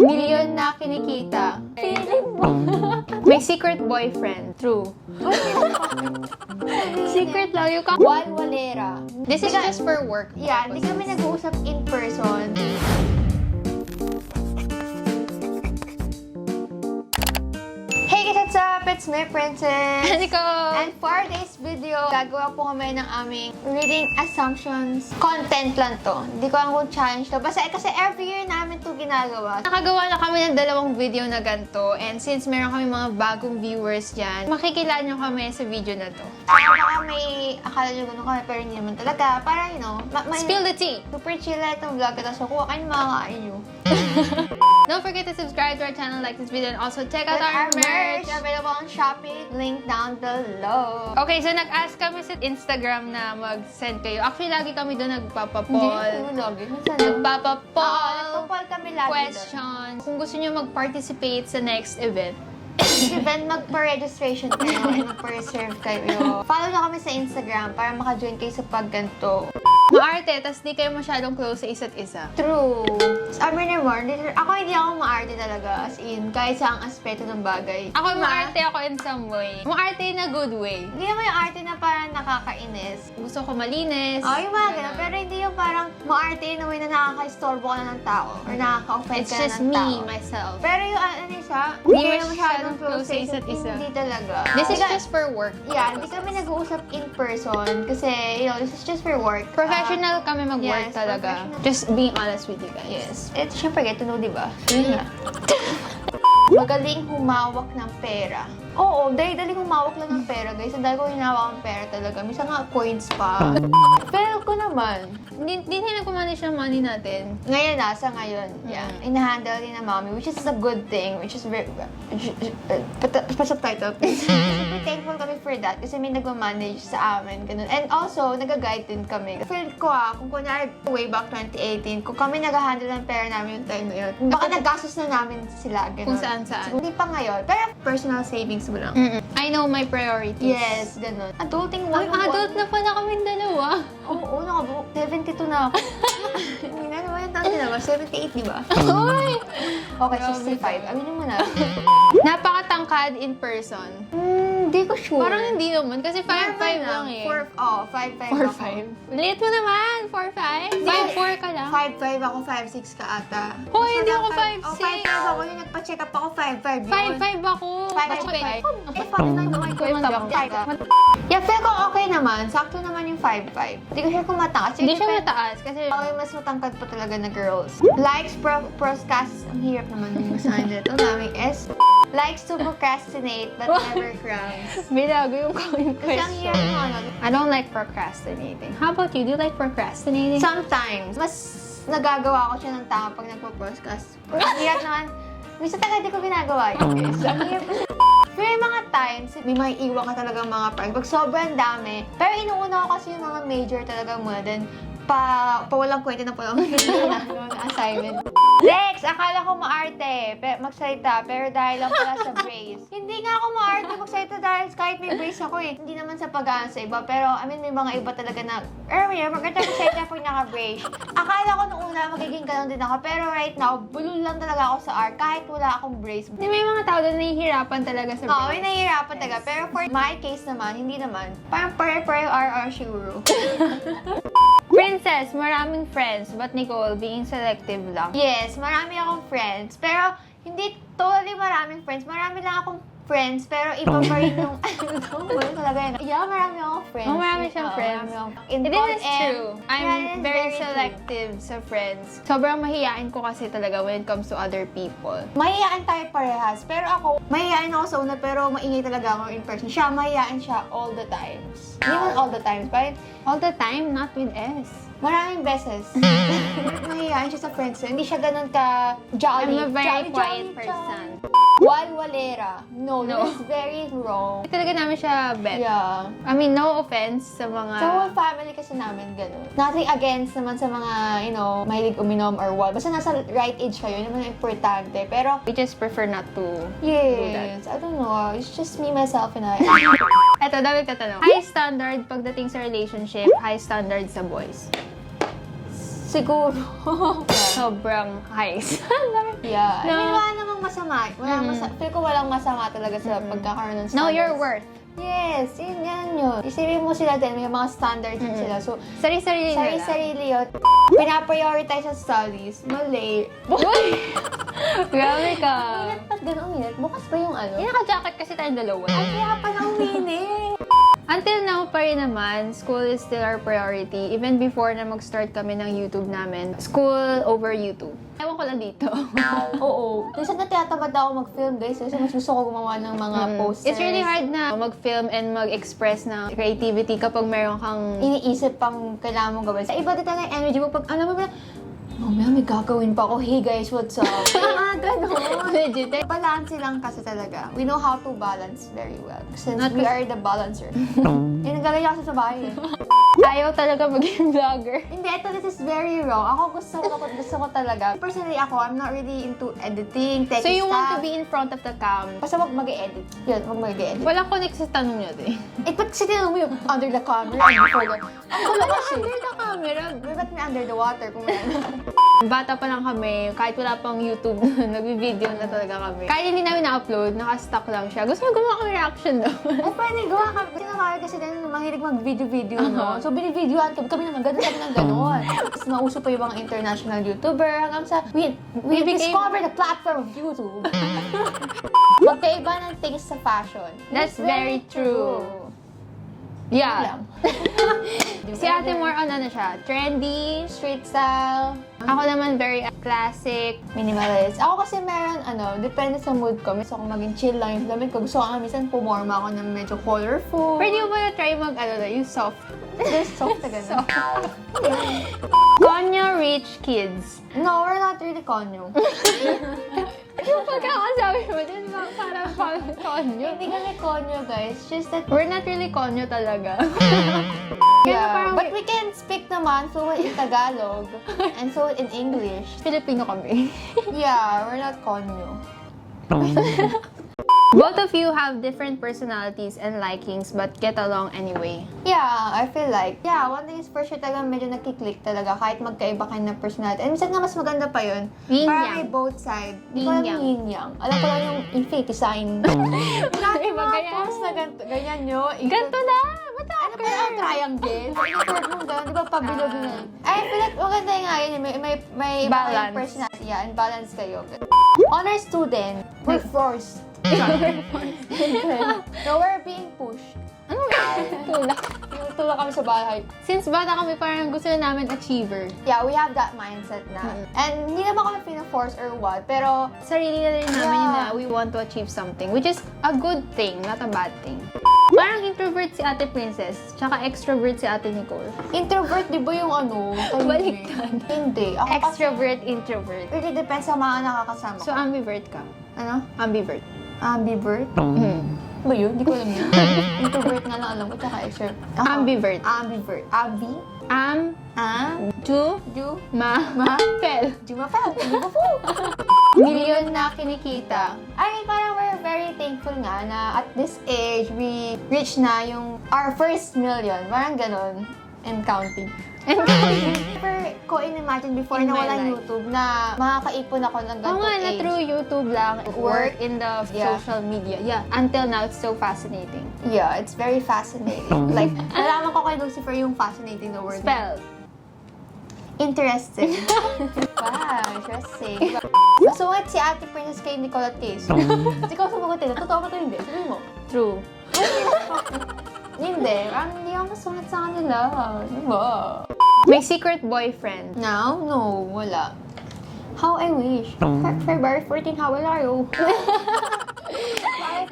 Million na kinikita. Feeling mo. May secret boyfriend. True. Secret lang yung Walwalera. This is just for work. Yeah, hindi kami nag-uusap in person. Hey guys, what's up? It's me, Princess. Nicole! And for this video, gagawa po kami ng aming reading assumptions. Content lang to. Hindi ko alam kung challenge to. Basta kasi every year namin to ginagawa. Nakagawa na kami ng dalawang video na ganito. And since meron kami mga bagong viewers dyan, makikilala nyo kami sa video na to. Baka may akala nyo ganun kami, pero hindi naman talaga. Para, you know, Spill the tea! super chill lang itong vlog. Tapos kuha kayo makakain nyo. Don't forget to subscribe to our channel, like this video, and also check out our merch! Available on Shopee. Link down below. Okay, so nag-ask kami sa Instagram na mag-send kayo. Actually, lagi kami doon nagpapapoll. Hindi, lagi. Nagpapapoll. Nagpapoll kami lagi Questions. Kung gusto nyo mag-participate sa next event. Event, magpa-registration kayo and magpa-reserve kayo. Follow nyo kami sa Instagram para maka-join kayo sa pagganto. Maarte, tas di kayo masyadong close sa isa't isa. True. Sabi ni Mar, ako hindi ako maarte talaga. As in, kahit sa ang aspeto ng bagay. Ako maarte ako in some way. Maarte in a good way. Hindi naman yung arte na parang nakakainis. Gusto ko malinis. Oh, yung mga ganun. Pero hindi yung parang maarte in a way na nakaka-istorbo ka na ng tao. Or nakaka-offend It's ka na just ng tao. me, myself. Pero yung ano siya, Hindi kayo masyadong close sa isa't isa. Hindi talaga. This is just for work. Yeah, hindi kami nag-uusap in person kasi, you know, this is just for work. Professional kami mag-work yes, talaga. professional. Just being honest with you guys. Yes. At syempre, get to know, di ba? Yun nga. Magaling humawak ng pera. Oo, dahil humawak lang ng pera, guys. Ang dahil ko hinawak ng pera talaga. Minsan nga, coins pa. Pero ko naman. Hindi nagpamanage ng money natin. Ngayon na, sa ngayon, yeah. Inahandle din ng mommy, which is a good thing, which is very... Pa-subtitle, please. Super thankful kami for that kasi may nagmamanage sa amin, ganun. And also, nag-guide din kami. Feel ko kung kunyari, way back 2018, kung kami nag-handle ng pera namin yung time na yun, baka nag-gastos na namin sila, ganun. Kung saan-saan. Hindi pa ngayon, pero personal savings mo lang. I know my priorities. Yes, ganun. Adulting Ay, 101. adult na pala kaming dalawa. Oo, nakabuo. 72 na ako. Hindi na naman yung tanong ba? 78, di ba? Uy! Okay, Grabe 65. Aminin mo na. Napakatangkad in person. Hindi ko sure. Parang hindi naman. Kasi 5'5 lang eh. 5'5 ako. 4'5. Liit mo naman. 4'5? 5'4 ka lang. 5'5 ako, 5'6 ka ata. Hoy, hindi ako 5'6. Oh, 5'5 ako. Yung nagpa-check up ako, 5'5 yun. 5'5 ako. 5'5. Eh, paano na naman ko yung Yeah, feel ko okay naman. Sakto naman yung 5'5. Hindi ko sure kung mataas. Hindi siya mataas kasi Okay, mas matangkad pa talaga na girls. Likes, proscast. Ang hirap naman yung sign dito. Daming S. Likes to procrastinate but never crowns. binago yung comment Kasi ang hirap question. mo ano. I don't like procrastinating. How about you? Do you like procrastinating? Sometimes, mas nagagawa ko siya ng tama pag nagpo-proscast. Ang hirap naman. Minsan talaga di ko ginagawa yun, guys. Ang hirap. Pero may mga times, may mga iwan ka talagang mga prank. Pag sobrang dami. Pero inuuna ko kasi yung mga major talaga muna. Then, walang kwenta na po lang assignment. Next, akala ko maarte, magsalita, pero dahil lang pala sa brace. Hindi nga ako maarte magsalita dahil kahit may brace ako eh. Hindi naman sa pag-aan sa iba, pero I mean, may mga iba talaga na, earlier, maganda magsalita pag naka-brace. Akala ko nung una, magiging ganun din ako, pero right now, bulol lang talaga ako sa art kahit wala akong brace. May mga tao doon nahihirapan talaga sa Oo, may nahihirapan talaga, pero for my case naman, hindi naman. Parang pare-pareho RR siguro. Princess, maraming friends, but Nicole, being selective lang. Yes, marami akong friends. Pero, hindi totally maraming friends. Marami lang akong friends, pero iba pa rin yung... Wala talaga yun. Yeah, marami akong friends. Oh, marami siyang friends. It is true. I'm very selective sa friends. Sobrang mahihain ko kasi talaga when it comes to other people. Mahihain tayo parehas. Pero ako, mahihain ako sa una, pero maingay talaga ako in person. Siya, mahihain siya all the times. Hindi man all the times, but All the time, not with S. maraming beses. Mahihain siya sa friends. Hindi siya ganun ka jolly. I'm a very quiet jolly. person. Walwalera. No, No. that's very wrong. Hindi talaga namin siya bet. Yeah. I mean, no offense sa mga... Sa whole family kasi namin ganun. Nothing against naman sa mga, you know, mahilig uminom or what. Basta nasa right age kayo, yun naman ang importante. Pero, We just prefer not to do that. yes, I don't know. It's just me, myself, and I. Eto, dami tatanong. High standard pagdating sa relationship, high standard sa boys. Siguro. Sobrang highs. Yeah. I No. mean, wala namang masama. Feel ko walang masama talaga sa pagkakaroon ng standards. Know your worth. Yes, yun. Isipin mo sila din, may mga standards din sila. So, Sarili-sarili nila. sarili-sarili yun. Pinaprioritize sa studies. Mali. Grabe ka. Ba't ganun uminit? Bukas pa yung ano? Naka-jacket kasi tayong dalawa. Ay, kaya pala uminit. Until now pa rin naman, school is still our priority. Even before na mag-start kami ng YouTube namin, school over YouTube. Ewan ko lang dito. Oo. Minsan na tinatamad ako mag-film, guys. Kasi mas gusto ko gumawa ng mga posters. It's really hard na mag-film and mag-express ng creativity kapag meron kang... Iniisip pang kailangan mong gawin. Sa iba din talaga yung energy mo. Pag alam mo ba, mamaya may gagawin pa ako. Hey guys, what's up? Ganun. Legit eh. Balance lang kasi talaga. We know how to balance very well. Since we are the balancer. Nagagaya kasi sa bahay eh. Ayaw talaga maging vlogger. Hindi, this is very wrong. Ako gusto ko talaga. Personally ako, I'm not really into editing, techie So you want to stuff. be in front of the cam? Basta wag mag-edit. Yun, wag mag-edit. Walang connect sa tanong niya din. Ba't kasi tinanong mo yung under the camera and before the... Ang gulo kasi. Under the camera. Ba't may under the water kung may Bata pa lang kami, kahit wala pang YouTube, nag-video na talaga kami. Kahit hindi namin na-upload, naka-stock lang siya. Gusto mo gumawa kami reaction doon. Ay, pwede gawa ka. Sinakaya kasi din mahilig mag-video-video, no? So, binibidyoan kami naman, gano'n kami ng gano'n. Tapos nauso pa yung mga international YouTuber hanggang sa we discovered the platform of YouTube. Magkaiba ng things sa fashion. That's very true. Yeah. Si ate more on ano siya, trendy, Street style. ako naman very classic. Minimalist. Ako kasi meron, depende sa mood ko. Gusto ko maging chill lang yung damit ko. Gusto ko minsan pumorma ako ng medyo colorful. Pwede mo ba na-try yung soft? There's soft na gano'n. Konyo rich kids. No, we're not really konyo. Yung pagkakasabi mo din, parang konyo. Hindi kami konyo, guys. Just that, We're not really konyo talaga. yeah. But we can speak naman fluent in Tagalog and fluent in English. Filipino kami. Yeah, we're not konyo. Both of you have different personalities and likings but get along anyway. Yeah, I feel like, one thing is for sure talaga medyo nakiklik talaga kahit magkaiba kayo ng personality. And minsan nga mas maganda pa yun. Yin Parang yang. may both side. Di Yin ko alam yang. yung yin yang. Alam ko lang yung infinity sign. Dati Iba mga ganyan. post na ganyan nyo. Ganto na! Bata Ano kaya ang triangle? Ito mong gano'n, di ba pabilog na? I feel like maganda nga yun. May iba Balance. kayong personality. Yeah, and balance kayo. Honor student, we're forced. No, we're being pushed. Ano ba? Tulak. Tulak kami sa bahay. Since bata kami, parang gusto na namin achiever. Yeah, we have that mindset na. And hindi naman kami pina-force or what, pero Sarili na rin namin Yeah. na we want to achieve something, which is a good thing, not a bad thing. Parang introvert si Ate Princess, tsaka extrovert si Ate Nicole. introvert, di ba yung Baliktad. Hindi. Ako kasi, Extrovert, introvert. really depends sa mga nakakasama ko. So, ambivert ka. Ano? Ambivert. Ambivert? Ba yun? Hindi ko alam yun. Introvert nga lang alam ko, tsaka extrovert. Ako, Ambivert. Ambivert. Du, ma, fel. Jumapel. Million na kinikita. Ay, parang we're very thankful nga na at this age, we reach na yung our first million. Parang ganon. And counting. Never ko in-imagine before In na my walang life. YouTube na makakaipon ako ng Oo ganitong nga, na age. through YouTube lang. Work in the Yeah. social media. Yeah. Until now, it's so fascinating. Yeah, it's very fascinating. Like, nalaman ko kay Lucifer yung fascinating na word. Spell. Interesting. Wow, interesting. Masungit si Ate Princess kay Nicole at Case. Ikaw sumagutin. Totoo ba ito hindi? Sabihin mo. True. Hindi. Hindi ako masungit sa kanila. Diba? May secret boyfriend. Now? No, wala. How I wish. February 14, how will you?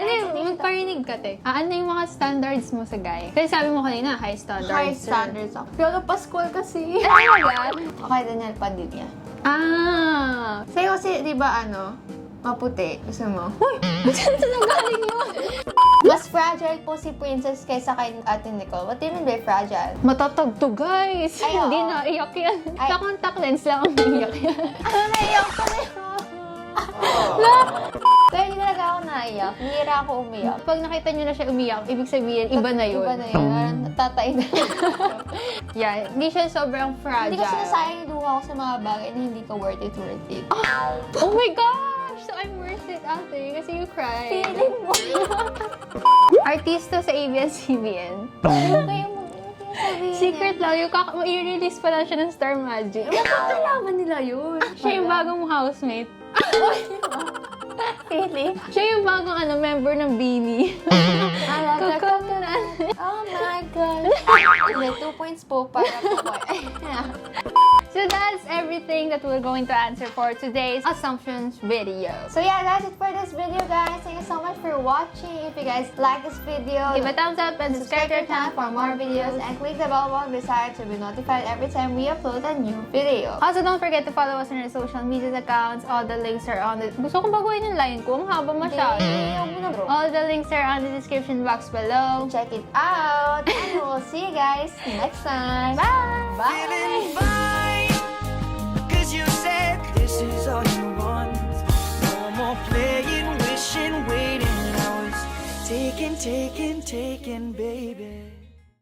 Hindi, magparinig ka, te. Ano yung mga standards mo sa guy? Kasi sabi mo kanina, high standards. High standards ako. Pero Pascual kasi. Ano ba? Okay, Daniel Padilla. Ah! Sa'yo kasi, di ba maputi. Gusto mo? Saan nanggaling yun? Mas fragile po si Princess kaysa kay Ate Nicole. What do you mean by fragile? Matatag to, guys. Ay, Hindi oo. na iyak yan. Ay. Sa contact lens lang ang iyak yan. Ano na iyak ko na yun? Pero hindi talaga ako naiyak. Bihira ako umiyak. Pag nakita nyo na siya umiyak, ibig sabihin, iba na yun. Iba na yun. Natatay na. Yeah, hindi siya sobrang fragile. Hindi ko sinasayang yung luha ko sa mga bagay na hindi ko worth it. Oh my gosh! So I'm worth it, ate, kasi you cried. Feeling mo. Artista sa ABS-CBN. Ano kayo mo? Sabihin Secret lang, i-release pa lang siya ng Star Magic. Kailangan nila yun. Siya yung bagong housemate. Feeling. Siya yung bagong member ng Beanie. Oh my God. May 2 points po para po. So that's everything that we're going to answer for today's assumptions video. So yeah, that's it for this video, guys. Thank you so much for watching. If you guys like this video, Give a thumbs up and subscribe to our channel for more videos. and click the bell button beside to be notified every time we upload a new video. Also, don't forget to follow us on our social media accounts. All the links are on the... Gusto kong baguhin yung line ko. Ang haba masyado. All the links are on the description box below. Check it out. And we'll see you guys next time. Bye! Feeling fine, 'cause you said this is all you want. No more playing, wishing, waiting. Now it's taking, baby.